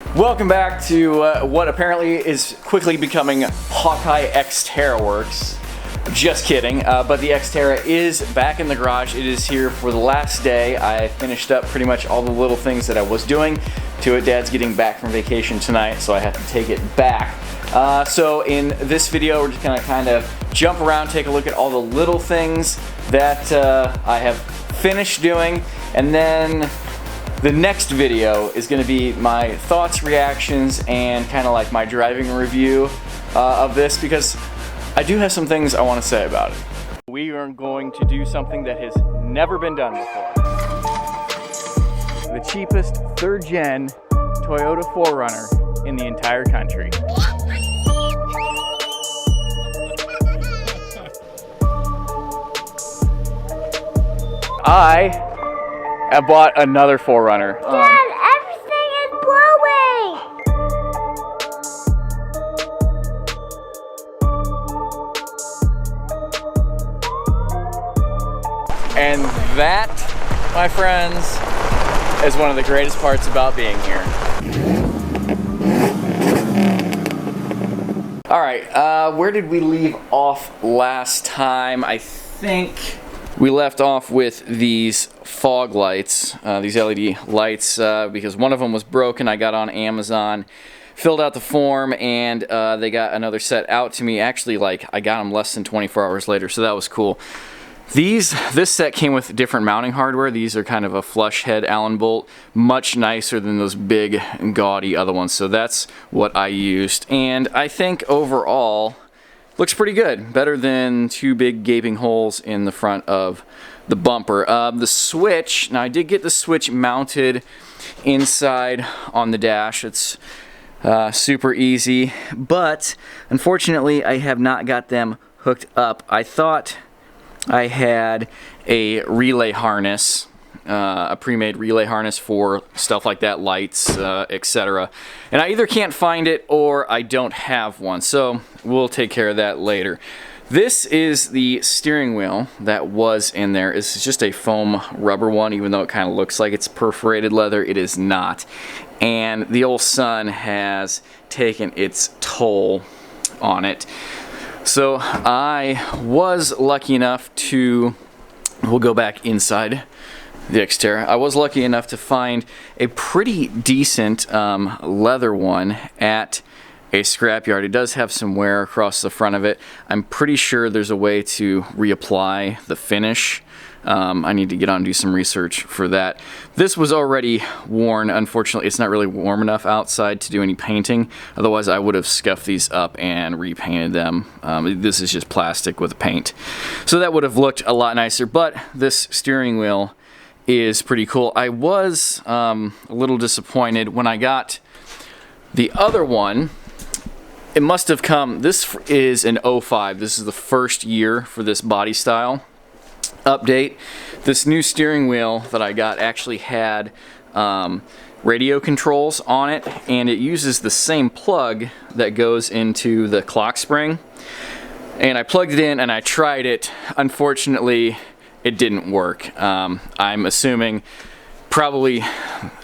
Welcome back to what apparently is quickly becoming Hawkeye xterraworks. Just kidding, but the xterra is back in the garage. It is here for the last day. I finished up pretty much all the little things that I was doing to it. Dad's getting back from vacation tonight, so I have to take it back. So in this video, we're just gonna kind of jump around, take a look at all the little things that I have finished doing, and then the next video is going to be my thoughts, reactions, and kind of like my driving review of this, because I do have some things I want to say about it. We are going to do something that has never been done before. The cheapest 3rd gen Toyota 4Runner in the entire country. I bought another 4Runner. Dad, everything is blowing! And that, my friends, is one of the greatest parts about being here. Alright, where did we leave off last time? I think we left off with these fog lights, these LED lights, because one of them was broken. I got on Amazon, filled out the form, and they got another set out to me. Actually, I got them less than 24 hours later, so that was cool. This set came with different mounting hardware. These are kind of a flush head Allen bolt, much nicer than those big, gaudy other ones. So that's what I used, and I think overall looks pretty good. Better than 2 big gaping holes in the front of the bumper. The switch, now I did get the switch mounted inside on the dash. It's super easy, but unfortunately I have not got them hooked up. I thought I had a relay harness, a pre-made relay harness for stuff like that, lights, etc. And I either can't find it or I don't have one, so we'll take care of that later. This is the steering wheel that was in there. It's just a foam rubber one, even though it kind of looks like it's perforated leather. It is not. And the old sun has taken its toll on it. So I was lucky enough to, we'll go back inside the xterra. I was lucky enough to find a pretty decent leather one at a scrapyard. It does have some wear across the front of it. I'm pretty sure there's a way to reapply the finish. I need to get on and do some research for that. This was already worn. Unfortunately, it's not really warm enough outside to do any painting. Otherwise, I would have scuffed these up and repainted them. This is just plastic with paint. So that would have looked a lot nicer, but this steering wheel is pretty cool. I was a little disappointed when I got the other one. It must have come, this is an 05. This is the first year for this body style update. This new steering wheel that I got actually had radio controls on it, and it uses the same plug that goes into the clock spring. And I plugged it in and I tried it. Unfortunately, it didn't work. I'm assuming probably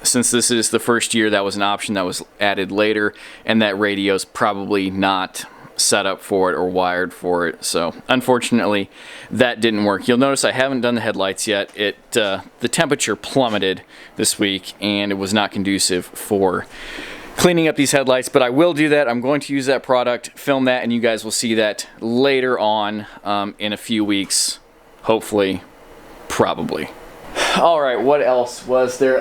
since this is the first year, that was an option that was added later, and that radio's probably not set up for it or wired for it. So unfortunately, that didn't work. You'll notice I haven't done the headlights yet. The temperature plummeted this week, and it was not conducive for cleaning up these headlights, but I will do that. I'm going to use that product, film that, and you guys will see that later on in a few weeks, hopefully, probably. Alright, what else was there?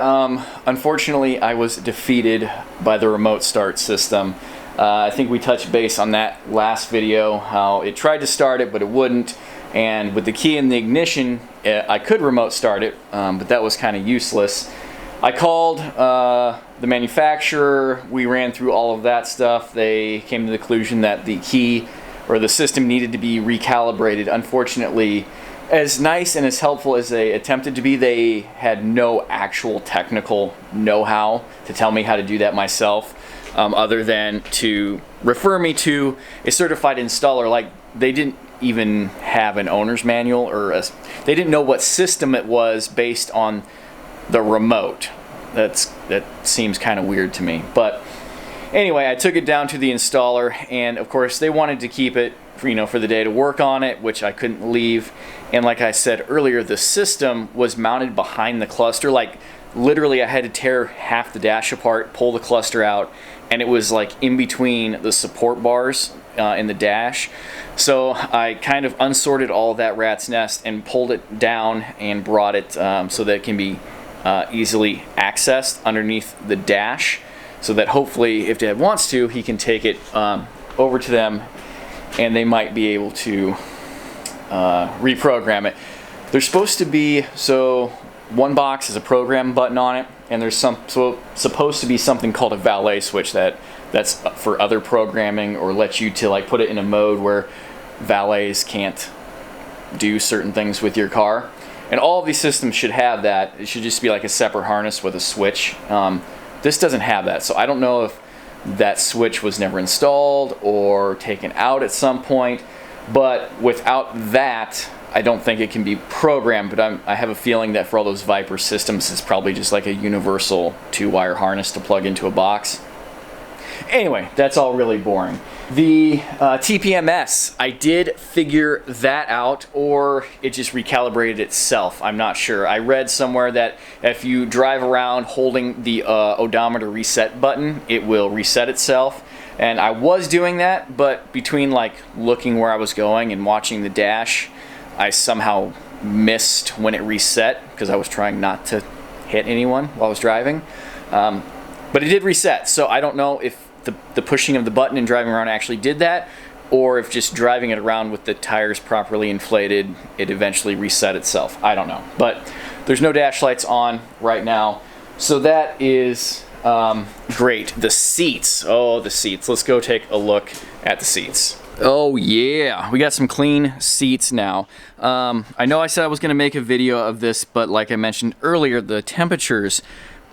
Unfortunately, I was defeated by the remote start system. I think we touched base on that last video, how it tried to start it, but it wouldn't. And with the key in the ignition, I could remote start it, but that was kind of useless. I called the manufacturer. We ran through all of that stuff. They came to the conclusion that the key or the system needed to be recalibrated. Unfortunately, as nice and as helpful as they attempted to be, they had no actual technical know-how to tell me how to do that myself, other than to refer me to a certified installer. Like, they didn't even have an owner's manual, or they didn't know what system it was based on the remote. that seems kind of weird to me. But anyway, I took it down to the installer, and of course they wanted to keep it for the day to work on it, which I couldn't leave. And like I said earlier, the system was mounted behind the cluster. Like literally I had to tear half the dash apart, pull the cluster out, and it was like in between the support bars in the dash. So I kind of unsorted all that rat's nest and pulled it down and brought it so that it can be easily accessed underneath the dash, so that hopefully if Dad wants to, he can take it over to them and they might be able to reprogram it. There's supposed to be, so one box has a program button on it, and there's supposed to be something called a valet switch that's for other programming, or lets you to like put it in a mode where valets can't do certain things with your car. And all of these systems should have that. It should just be like a separate harness with a switch. This doesn't have that, so I don't know if that switch was never installed or taken out at some point. But without that, I don't think it can be programmed. But I have a feeling that for all those Viper systems, it's probably just like a universal 2-wire harness to plug into a box. Anyway, that's all really boring. The TPMS, I did figure that out, or it just recalibrated itself. I'm not sure. I read somewhere that if you drive around holding the odometer reset button, it will reset itself. And I was doing that, but between like looking where I was going and watching the dash, I somehow missed when it reset because I was trying not to hit anyone while I was driving. But it did reset, so I don't know if the pushing of the button and driving around actually did that, or if just driving it around with the tires properly inflated, it eventually reset itself. I don't know. But there's no dash lights on right now, so that is great. The seats. Oh, the seats. Let's go take a look at the seats. Oh yeah, we got some clean seats now. I know I said I was going to make a video of this, but like I mentioned earlier, the temperatures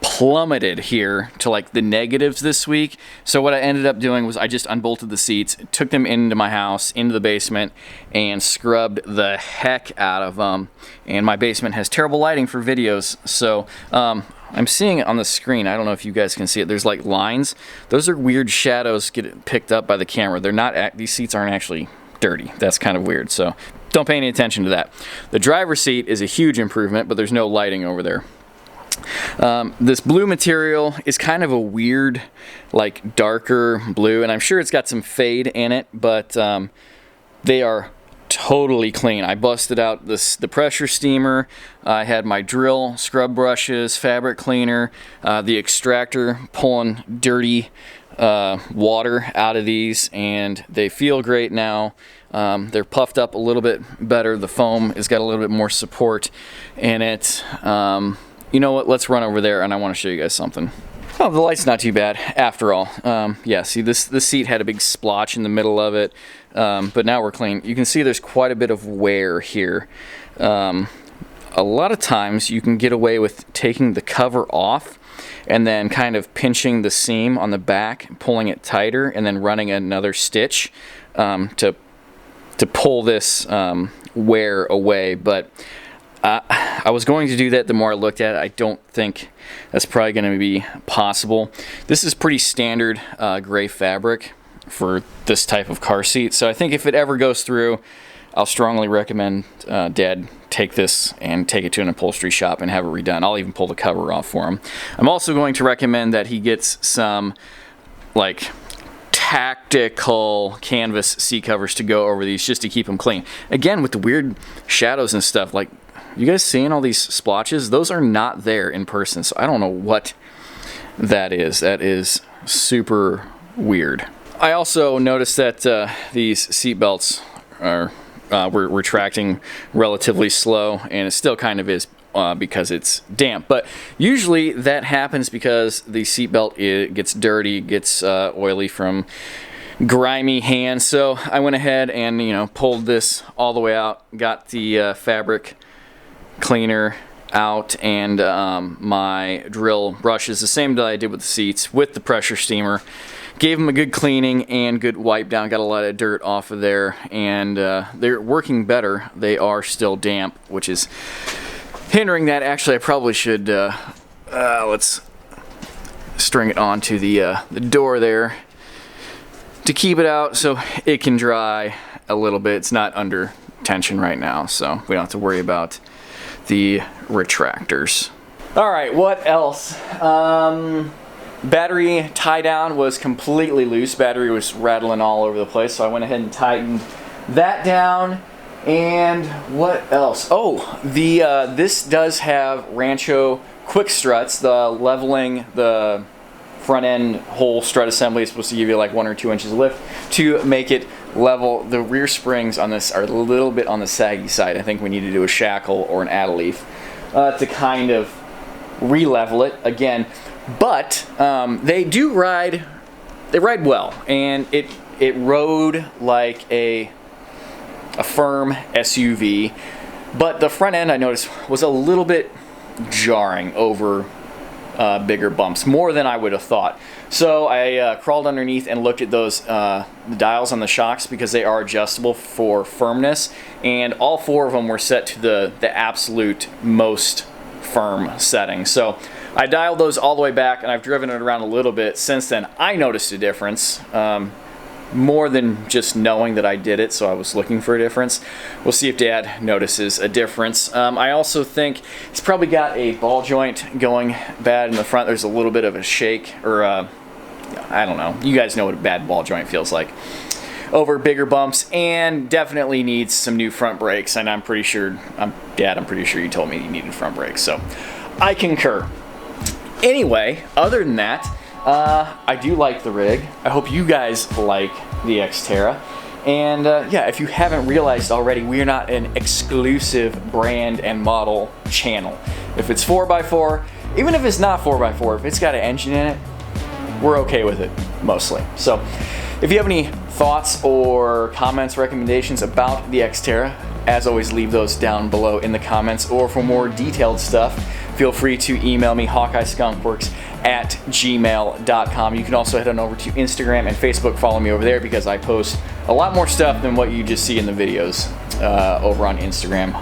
plummeted here to like the negatives this week. So what I ended up doing was I just unbolted the seats, took them into my house, into the basement, and scrubbed the heck out of them. And my basement has terrible lighting for videos, so I'm seeing it on the screen. I don't know if you guys can see it. There's like lines. Those are weird shadows get picked up by the camera. They're not, these seats aren't actually dirty. That's kind of weird, so don't pay any attention to that. The driver's seat is a huge improvement, but there's no lighting over there. This blue material is kind of a weird, like darker blue, and I'm sure it's got some fade in it, but they are totally clean. I busted out the pressure steamer. I had my drill, scrub brushes, fabric cleaner, the extractor pulling dirty water out of these, and they feel great now. They're puffed up a little bit better. The foam has got a little bit more support in it. You know what, let's run over there and I want to show you guys something. Oh, the light's not too bad after all. Yeah, see this seat had a big splotch in the middle of it, but now we're clean. You can see there's quite a bit of wear here. A lot of times you can get away with taking the cover off and then kind of pinching the seam on the back, pulling it tighter, and then running another stitch to pull this wear away. But I was going to do that. The more I looked at it, I don't think that's probably going to be possible. This is pretty standard gray fabric for this type of car seat, so I think if it ever goes through, I'll strongly recommend Dad take this and take it to an upholstery shop and have it redone. I'll even pull the cover off for him. I'm also going to recommend that he gets some like tactical canvas seat covers to go over these just to keep them clean. Again, with the weird shadows and stuff, like, you guys seeing all these splotches? Those are not there in person, so I don't know what that is. That is super weird. I also noticed that these seat belts are we're retracting relatively slow, and it still kind of is because it's damp. But usually that happens because the seat belt gets dirty, gets oily from grimy hands. So I went ahead and pulled this all the way out, got the fabric cleaner out, and my drill brushes, the same that I did with the seats, with the pressure steamer. Gave them a good cleaning and good wipe down, got a lot of dirt off of there, and they're working better. They are still damp, which is hindering that. Actually, I probably should, let's string it onto the door there to keep it out so it can dry a little bit. It's not under tension right now, so we don't have to worry about the retractors. All right, what else? Battery tie down was completely loose. Battery was rattling all over the place, so I went ahead and tightened that down. And what else? Oh, this does have Rancho quick struts. The leveling the front end whole strut assembly is supposed to give you like 1 or 2 inches of lift to make it level. The rear springs on this are a little bit on the saggy side. I think we need to do a shackle or an add leaf to kind of re-level it again. But they do ride. They ride well, and it rode like a firm SUV, but the front end I noticed was a little bit jarring over bigger bumps, more than I would have thought. So I crawled underneath and looked at those the dials on the shocks, because they are adjustable for firmness, and all 4 of them were set to the absolute most firm setting. So I dialed those all the way back, and I've driven it around a little bit since then. I noticed a difference. More than just knowing that I did it, so I was looking for a difference. We'll see if Dad notices a difference. I also think it's probably got a ball joint going bad in the front. There's a little bit of a shake, or I don't know. You guys know what a bad ball joint feels like over bigger bumps, and definitely needs some new front brakes. And I'm pretty sure, Dad, I'm pretty sure you told me you needed front brakes, so I concur. Anyway, other than that, I do like the rig. I hope you guys like the xterra. And yeah, if you haven't realized already, we are not an exclusive brand and model channel. If it's 4x4, even if it's not 4x4, if it's got an engine in it, we're okay with it, mostly. So if you have any thoughts or comments, recommendations about the xterra, as always, leave those down below in the comments. Or for more detailed stuff, feel free to email me, hawkeyeskunkworks@gmail.com. You can also head on over to Instagram and Facebook. Follow me over there, because I post a lot more stuff than what you just see in the videos over on Instagram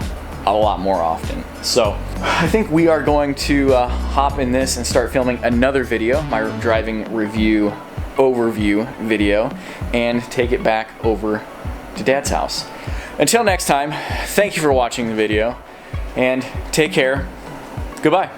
a lot more often. So I think we are going to hop in this and start filming another video, my driving review overview video, and take it back over to Dad's house. Until next time, thank you for watching the video, and take care. Goodbye.